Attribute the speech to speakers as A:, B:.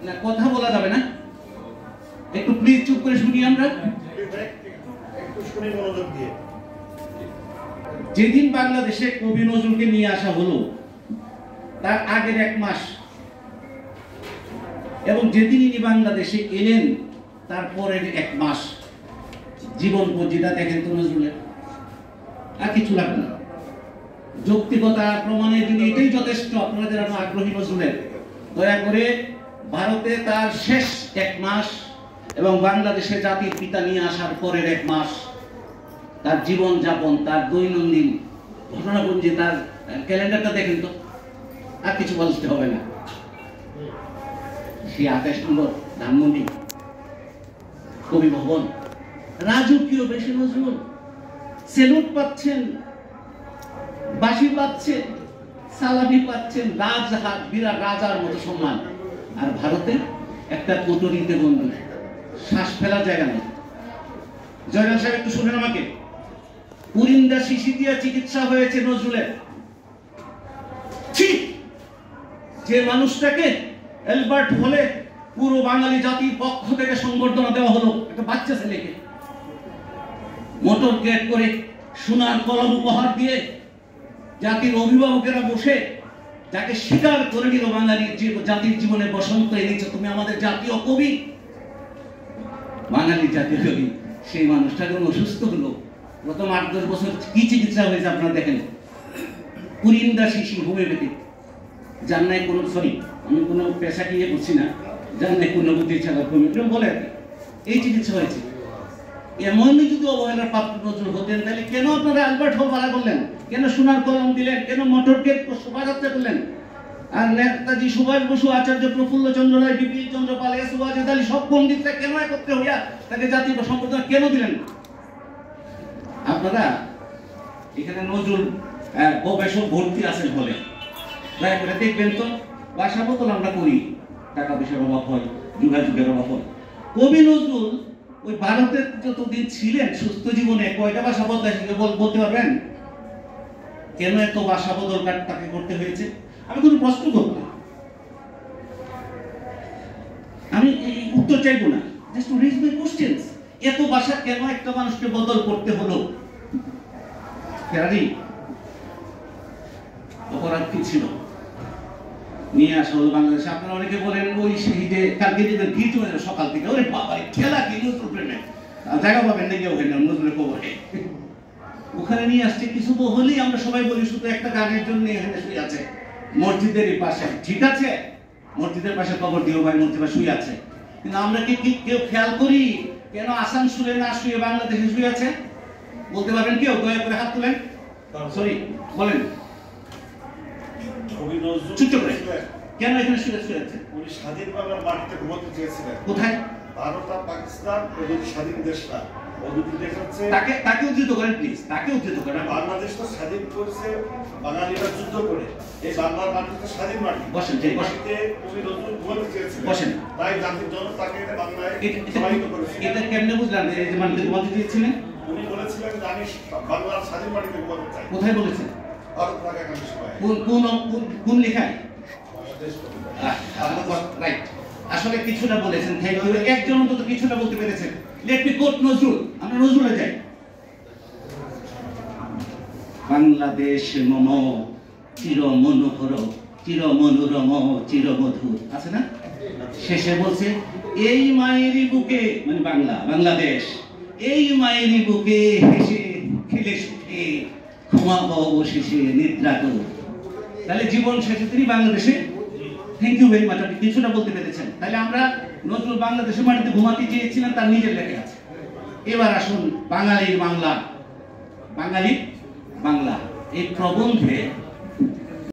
A: না কথা বলা যাবে না, একটু প্লিজ চুপ করে শুনি আমরা। যেদিন বাংলাদেশে কবি নজরুলকে নিয়ে আসা হলো তার আগের 1 মাস এবং যেদিন ইনি বাংলাদেশে এলেন তারপরের 1 মাস জীবন পর্যন্ত দেখেন তো নজরুলের, আর কিছু লাগবে না। যৌক্তিকতা প্রমাণের জন্য এটাই যথেষ্ট। আপনারা যারা আগ্রহী নজরুলের, দয়া করে ভারতে তার শেষ 1 মাস এবং বাংলাদেশে জাতির পিতা নিয়ে আসার পরের 1 মাস তার জীবন যাপন, তার দৈনন্দিন ঘটনাপুঞ্জি, তার ক্যালেন্ডারটা দেখেন তো, আর কিছু বলতে হবে না। সেই 28 নম্বর ধানমন্ডি কবি ভবন, রাজকীয় বেশি নজরুল, সেলুট পাচ্ছেন, বাঁশি পাচ্ছেন, সালামি পাচ্ছেন, রাজহাট বিরাট রাজার মতো সম্মান। আর ভারতে একটা কোটরিতে বন্ধু, শ্বাস ফেলার জায়গা নেই। জয়নাল সাহেব একটু শুনেন আমাকে। পুরিন্দা শিশি দিয়ে চিকিৎসা হয়েছে নজরুলের। ঠিক যে মানুষটাকে এলবার্ট হলে পুরো বাঙালি জাতির পক্ষ থেকে সংবর্ধনা দেওয়া হলো, একটা বাচ্চা ছেলেকে মোটর গেট করে সোনার কলম উপহার দিয়ে জাতির অভিভাবকেরা বসে যাকে স্বীকার করে নিল বাঙালির জাতির জীবনে বসন্ত এনেছে, তুমি আমাদের জাতীয় কবি, বাঙালির জাতীয় কবি। সেই মানুষটা যখন অসুস্থ হলো, প্রথম 8-10 বছর কি চিকিৎসা হয়েছে আপনারা দেখেন। পুরিন্দা শিশি হোমিওপ্যাথি, যার নাই কোনো, সরি আমি কোনো পেশাকে ইয়ে করছি না, যার নাই কোনো বুদ্ধি ছাড়া হোমিওপ্যাথি বলে আর কি, এই চিকিৎসা হয়েছে। এমনই যদি অবহেলার পাত্র নজরুল হতেন তাহলে কেন আপনারা আলবার্ট হল বাড়া করলেন, কেন সোনার কলম দিলেন, কেন মোটর গেট শোভাযাত্রা করলেন? আর নেতাজি সুভাষ বসু, আচার্য প্রফুল্ল চন্দ্র রায়, বিপিন চন্দ্র পাল, এস ওয়াজেদ আলী সব পণ্ডিতরা কেন একত্রে হইয়া তাকে জাতীয় সম্বর্ধনা কেন দিলেন? আপনারা এখানে নজরুল গবেষক ভর্তি আছেন বলে দয়া করে দেখবেন তো, বাসা বদল আমরা করি, টাকা পয়সার অভাব হয়, যোগাযোগের অভাব হয়। কবি নজরুল ওই ভারতের যতদিন ছিলেন সুস্থ জীবনে কয়টা ভাষা বদলাইছে বলতে পারবেন? কেন এত ভাষা বদল তাকে করতে হয়েছে? আমি কোনো প্রশ্ন করব না, আমি উত্তর চাইবো না, just to raise my questions. এত ভাষা কেন একটা মানুষকে বদল করতে হলো? ফেরারি অপরাধ কি ছিল? নিয়ে আসা হলো বাংলাদেশে। আপনারা অনেকে বলেন ওই শহীদে কালকে দিবেন গীত হয়ে সকাল থেকে, ওরে বাবা খেলা কি নজরুল প্রেমে জায়গা পাবেন নাকি ওখানে নজরুলের কবরে, ওখানে নিয়ে আসছে কিছু হলেই আমরা সবাই বলি শুধু একটা গানের জন্য এখানে শুয়ে আছে মসজিদের পাশে। ঠিক আছে, মসজিদের পাশে কবর দিও ভাই, মসজিদের পাশে শুয়ে আছে, কিন্তু আমরা কি কেউ খেয়াল করি কেন আসানসোলে না শুয়ে বাংলাদেশে শুয়ে আছে? বলতে পারবেন কেউ? দয়া করে হাত তুলেন। সরি বলেন, চুপ করে কেন এখানে শুয়ে আছে?
B: উনি স্বাধীন বাংলার মাটিতে ঘুমাতে চেয়েছিলেন।
A: কোথায়?
B: ভারত আর পাকিস্তান দুটি স্বাধীন দেশ না, ও দুটি দেশ হচ্ছে।
A: তাকে উদ্ধৃত করেন প্লিজ, তাকে উদ্ধৃত করেন।
B: বাংলাদেশ তো স্বাধীন করেছে বাঙালিরা যুদ্ধ করে, এই বাংলার মাটি তো স্বাধীন মাটি।
A: বসেন,
B: মাটিতে কবি নজরুল ঘুমাতে চেয়েছিলেন।
A: বসেন।
B: তাই জাতির জন্য তাকে বাংলায় সমাহিত করেছে।
A: এটা কেমনে বুঝলেন যে মাটিতে ঘুমাতে চেয়েছিলেন?
B: উনি বলেছিলেন যে আমি বাংলার স্বাধীন মাটিতে ঘুমাতে চাই।
A: কোথায় বলেছেন?
B: ভারত রাখাকালীন সময়ে।
A: কোন লেখায়? রাইট, আসলে কিছুটা বলেছেন, থ্যাংক ইউ। একজন অন্তত কিছুটা বলতে পেরেছেন। লেট মি কোট নজরুল, আমরা নজরুলে যাই। বাংলাদেশ মম চির মনোহর, চির মনোরম, চির মধুর, আছে না? শেষে বলছে এই মায়েরই বুকে, মানে বাংলাদেশ, এই মায়েরই বুকে হেসে খেলে সুখে ঘুমাবো অবশেষে নিদ্রা তো। তাহলে জীবন শেষে তিনি বাংলাদেশে। থ্যাংক ইউ ভেরি মাচ, আপনি কিছুটা বলতে পেরেছেন। তাহলে আমরা নজরুল বাংলাদেশের মাটিতে ঘুমাতে চেয়েছিলেন, তার নিজের লেখা আছে। এবার আসুন বাঙালির বাংলা, বাঙালির বাংলা এই প্রবন্ধে